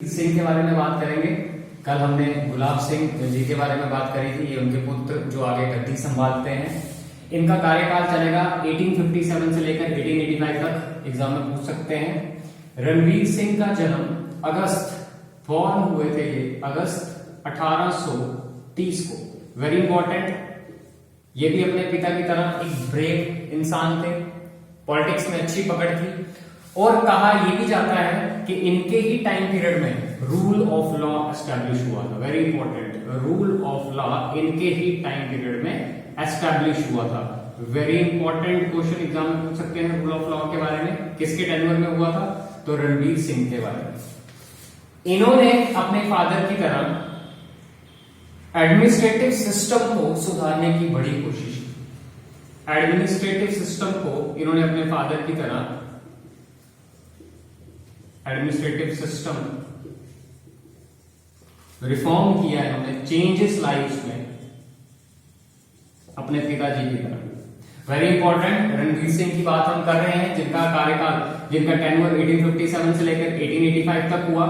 सिंह के बारे में बात करेंगे। कल हमने गुलाब सिंह जी के बारे में बात करी थी। ये उनके पुत्र जो आगे गद्दी संभालते हैं। इनका कार्यकाल चलेगा 1857 से लेकर 1885 तक। एग्जाम में पूछ सकते हैं। रणवीर सिंह का जन्म बॉर्न हुए थे ये अगस्त 1830 को। Very important. ये भी अपने पिता की तरह एक ब्रेव इंसान थे, पॉलिटिक्स में अच्छी पकड़ थी। और कहा यह भी जाता है कि इनके ही टाइम पीरियड में रूल ऑफ लॉ एस्टैब्लिश हुआ था। Very important, rule of law इनके ही टाइम पीरियड में एस्टैब्लिश हुआ था। वेरी इंपॉर्टेंट क्वेश्चन एग्जाम में पूछ सकते हैं रूल ऑफ लॉ के बारे में। किसके टेन्योर में हुआ था? तो रणवीर सिंह के बारे में। इन्होंने अपने फादर की तरह एडमिनिस्ट्रेटिव सिस्टम को सुधारने की बड़ी कोशिश की। एडमिनिस्ट्रेटिव सिस्टम को इन्होंने अपने फादर की तरह एडमिनिस्ट्रेटिव सिस्टम रिफॉर्म किया है इन्होंने, चेंजेस लाइफ में अपने पिताजी की तरह। Very important. रणवीर सिंह की बात हम कर रहे हैं जिनका कार्यकाल, जिनका टेन्योर 1857 से लेकर 1885 तक हुआ।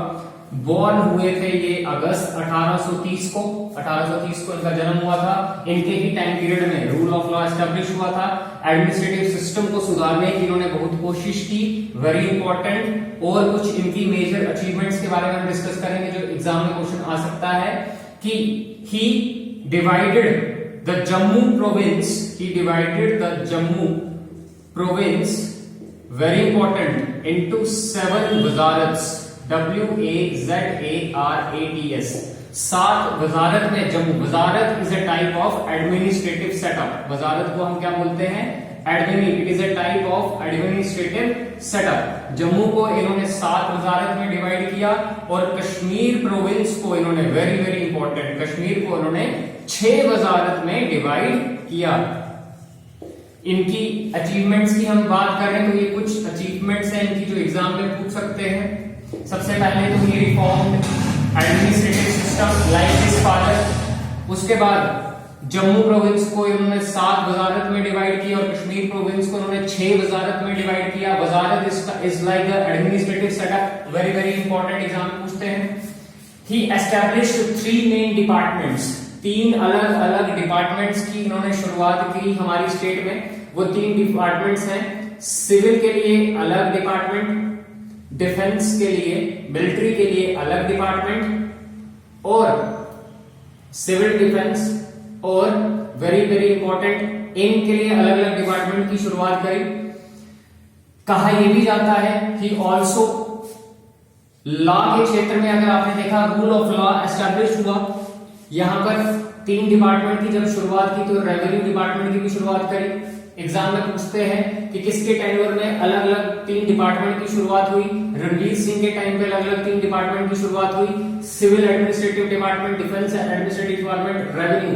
बॉर्न हुए थे ये अगस्त 1830 को। 1830 को इनका जन्म हुआ था। इनके ही टाइम पीरियड में रूल ऑफ लॉ एस्टैब्लिश हुआ था। एडमिनिस्ट्रेटिव सिस्टम को सुधारने की इन्होंने बहुत कोशिश की। Very important. और कुछ इनकी मेजर अचीवमेंट्स के बारे में हम डिस्कस करेंगे जो एग्जाम में क्वेश्चन आ सकता है कि he divided the Jammu province. He divided the Jammu province, very important, into 7 wazarats. WAZARATS, 7 वजारत में जम्मू। Wazarat is a type of administrative setup. वजारत को हम क्या बोलते हैं? It is a type of administrative setup. Jammu को इन्होंने 7 वजारत में डिवाइड किया और कश्मीर प्रोविंस को इन्होंने, वेरी वेरी इंपॉर्टेंट, कश्मीर को इन्होंने 6 वजारत में डिवाइड किया। इनकी अचीवमेंट्स की हम बात करें तो ये कुछ अचीवमेंट्स हैं इनकी जो एग्जाम में पूछ सकते हैं। सबसे पहले तो ये reformed administrative system like his father. उसके बाद जम्मू प्रोविंस को इन्होंने 7 वजारत में डिवाइड किया और कश्मीर प्रोविंस को इन्होंने 6 वजारत में डिवाइड किया। वजारत is like administrative setup. Very very important, exam पूछते हैं। ही एस्टैब्लिश्ड 3 मेन डिपार्टमेंट्स। 3 अलग अलग डिपार्टमेंट्स की इन्होंने शुरुआत की हमारी स्टेट में। वो 3 डिपार्टमेंट्स हैं। सिविल के लिए अलग डिपार्टमेंट, डिफेंस के लिए, मिलिट्री के लिए अलग डिपार्टमेंट, और सिविल डिफेंस और वेरी वेरी इंपॉर्टेंट इनके लिए अलग अलग डिपार्टमेंट की शुरुआत करी। कहा यह भी जाता है कि ऑल्सो लॉ के क्षेत्र में अगर आपने देखा रूल ऑफ लॉ एस्टैब्लिश हुआ। यहां पर 3 डिपार्टमेंट की जब शुरुआत की तो रेवेन्यू डिपार्टमेंट की भी शुरुआत करी। एग्जाम में पूछते हैं कि किसके टेन्योर में अलग अलग 3 डिपार्टमेंट की शुरुआत हुई। रणवीर सिंह के टाइम पे अलग अलग 3 डिपार्टमेंट की शुरुआत हुई। Civil administrative department, defence administrative department, revenue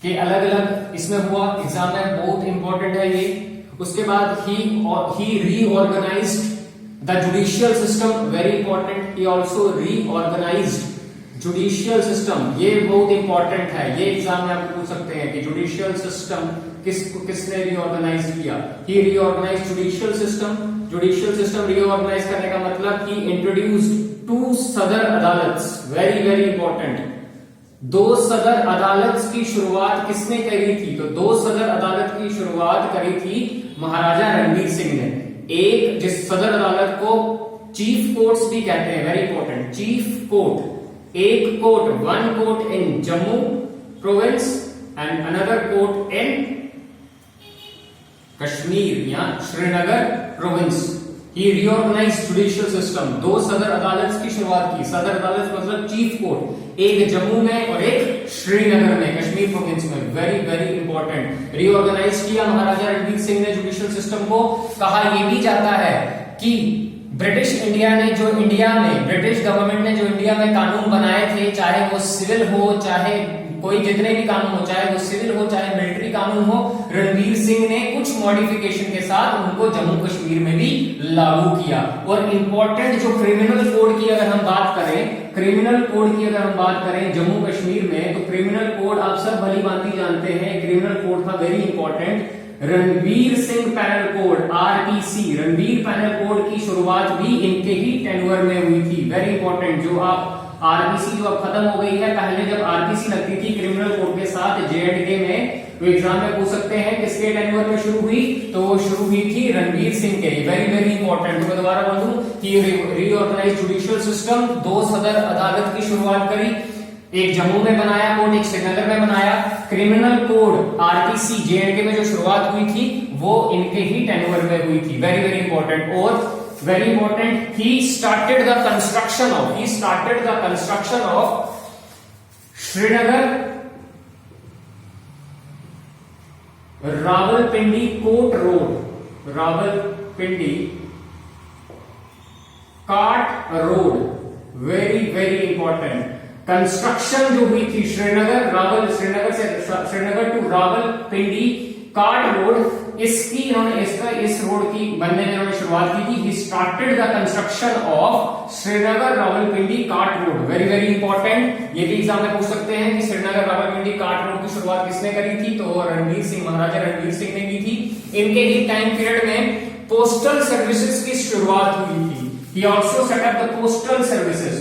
के अलग अलग इसमें हुआ। एग्जाम में बहुत इंपॉर्टेंट है ये। उसके बाद he reorganized the judicial system. Very important. He also reorganized judicial system. ये बहुत इंपॉर्टेंट है, ये एग्जाम में आप पूछ सकते हैं कि जुडिशियल सिस्टम किसने रीऑर्गेनाइज किया। He reorganize judicial system. Judicial system reorganize करने का मतलब कि इंट्रोड्यूस्ड 2 सदर अदालत्स। Very very important. 2 सदर अदालत की शुरुआत किसने करी थी? तो 2 सदर अदालत की शुरुआत करी थी महाराजा रणवीर सिंह ने। एक जिस सदर अदालत को चीफ कोर्ट्स भी कहते हैं, वेरी इंपॉर्टेंट, चीफ कोर्ट। एक court, 1 court in Jammu province and another court in Kashmir या Srinagar province. He reorganized judicial system. 2 सदर अदालत की शुरुआत की। सदर अदालत मतलब चीफ कोर्ट, एक जम्मू में और एक श्रीनगर में, कश्मीर प्रोविंस में। Very very important. रीऑर्गेनाइज किया महाराजा रणवीर सिंह ने जुडिशियल सिस्टम को। कहा यह भी जाता है कि ब्रिटिश इंडिया ने जो इंडिया में, ब्रिटिश गवर्नमेंट ने जो इंडिया में कानून बनाए थे, चाहे वो सिविल हो, चाहे कोई जितने भी कानून हो, चाहे वो सिविल हो चाहे मिलिट्री कानून हो, रणवीर सिंह ने कुछ मॉडिफिकेशन के साथ उनको जम्मू कश्मीर में भी लागू किया। और इंपॉर्टेंट जो क्रिमिनल कोड की अगर हम बात करें, क्रिमिनल कोड की अगर हम बात करें जम्मू कश्मीर में, तो क्रिमिनल कोड आप सब भली भांति जानते हैं। क्रिमिनल कोड था very important. Ranveer Singh panel code RPC, Ranveer panel code की शुरुआत भी इनके ही टेन्योर में हुई थी। वेरी इंपॉर्टेंट, जो आप आरपीसी जो अब खत्म हो गई है, पहले जब आरपीसी लगती थी क्रिमिनल कोड के साथ जेएंडके में, तो एग्जाम में पूछ सकते हैं किसके टेन्योर में शुरू हुई, तो वो शुरू हुई थी रणवीर सिंह के। Very very important. तो मैं दोबारा बोल दूं कि रीऑर्गेनाइज जुडिशियल सिस्टम, 2 सदर अदालत की शुरुआत करी, एक जम्मू में बनाया कोर्ट, एक श्रीनगर में बनाया। क्रिमिनल कोड आरपीसी जेएंडके में जो शुरुआत हुई थी वो इनके ही टेन्योर में हुई थी। Very very important. और very important, he started the construction of Srinagar Rawalpindi Court Road, Rawalpindi Cart Road, very very important। Construction जो हुई थी Srinagar to Rawalpindi cart road, इसकी इन्होंने इस रोड की बनने में इन्होंने शुरुआत की थी। ही started the construction of Srinagar Rawalpindi cart road. Very very important, ये भी एग्जाम में पूछ सकते हैं कि श्रीनगर रावलपिंडी कार्ट रोड की शुरुआत किसने करी थी, तो रणवीर सिंह, महाराजा रणवीर सिंह ने की थी। इनके ही टाइम पीरियड में पोस्टल सर्विसेज की शुरुआत हुई थी। He also set up the postal services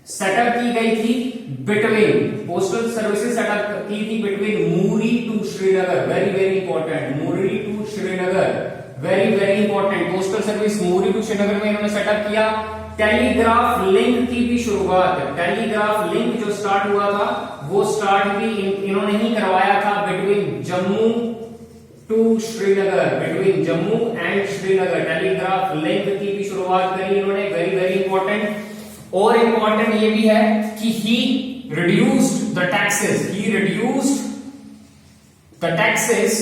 setup की गई थी पोस्टल सर्विसेज सेटअप की थी between Murree to Srinagar. Very very important, Murree to Srinagar, very very important. Postal service Murree to Srinagar में इन्होंने सेटअप किया। टेलीग्राफ लिंक की भी शुरुआत, टेलीग्राफ लिंक जो स्टार्ट हुआ था वो स्टार्ट भी इन्होंने ही करवाया था between Jammu to Srinagar, between Jammu and Srinagar. Telegraph link की भी शुरुआत करी इन्होंने। Very very important. और इंपॉर्टेंट ये भी है कि he reduced the taxes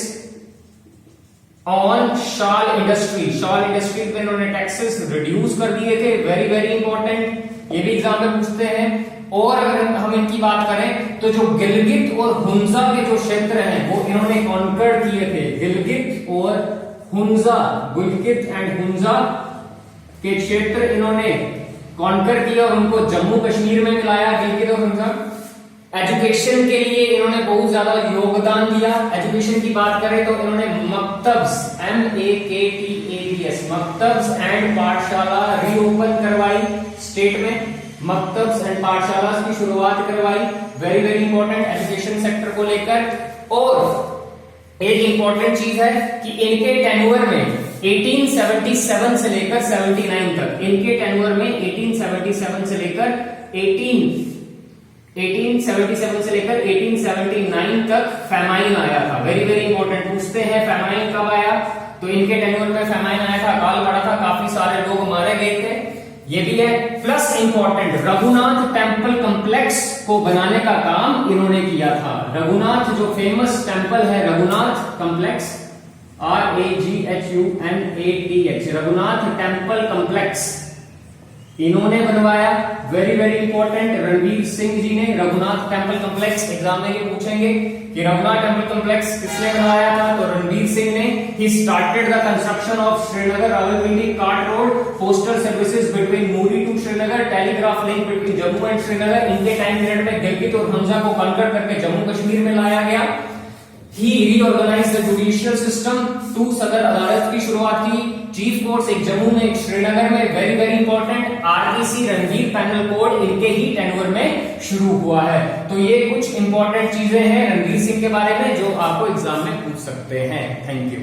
on शाल इंडस्ट्री पे इन्होंने टैक्सेस रिड्यूस कर दिए थे। वेरी वेरी इंपॉर्टेंट, ये भी एग्जाम में पूछते हैं। और अगर हम इनकी बात करें तो जो गिलगित और हुंजा के जो क्षेत्र हैं वो इन्होंने कॉन्कर किए थे। गिलगित एंड हुंजा के क्षेत्र इन्होंने कॉन्कर किया और उनको जम्मू कश्मीर में मिलाया, गिलगित और हुंजा। एजुकेशन के लिए इन्होंने बहुत ज्यादा योगदान दिया। एजुकेशन की बात करें तो इन्होंने मकतब्स, MAKTABS, मकतब्स एंड पाठशाला रीओपन करवाई स्टेट में। मकतब्स एंड पाठशाला की शुरुआत करवाई। Very very important education sector को लेकर। और एक इंपॉर्टेंट चीज है कि इनके टेन्योर में 1877 से लेकर 79 तक, इनके टेन्योर में 1877 से लेकर 1879 तक फेमाइन आया था। वेरी वेरी इंपॉर्टेंट, पूछते हैं फेमाइन कब आया, तो इनके टेन्योर में फेमाइन आया था, अकाल पड़ा था, काफी सारे लोग मारे गए थे, ये भी है। Plus important, Raghunath temple complex को बनाने का काम इन्होंने किया था। रघुनाथ जो फेमस टेम्पल है Raghunath complex, RAGHUNATH, Raghunath temple complex इन्होंने बनवाया। Very very important, Ranveer Singh ji ने रघुनाथ टेम्पल कॉम्प्लेक्स, एग्जाम में ये पूछेंगे कि रघुनाथ टेम्पल कॉम्प्लेक्स किसने बनवाया था, तो रणवीर सिंह ने। He started the construction of Srinagar Rawalpindi cart road, postal services between Murree to Srinagar, telegraph link between Jammu and Srinagar. इनके टाइम पीरियड में गिलगित और हुंजा को कॉन्कर करके जम्मू कश्मीर में लाया गया। He reorganized the judicial system, 2 सदर अदालत की शुरुआत की, चीफ कोर्ट्स एक जम्मू में एक श्रीनगर में। Very very important, RPC Ranveer panel code इनके ही टेन्योर में शुरू हुआ है। तो ये कुछ इंपॉर्टेंट चीजें हैं रणवीर सिंह के बारे में जो आपको एग्जाम में पूछ सकते हैं। Thank you.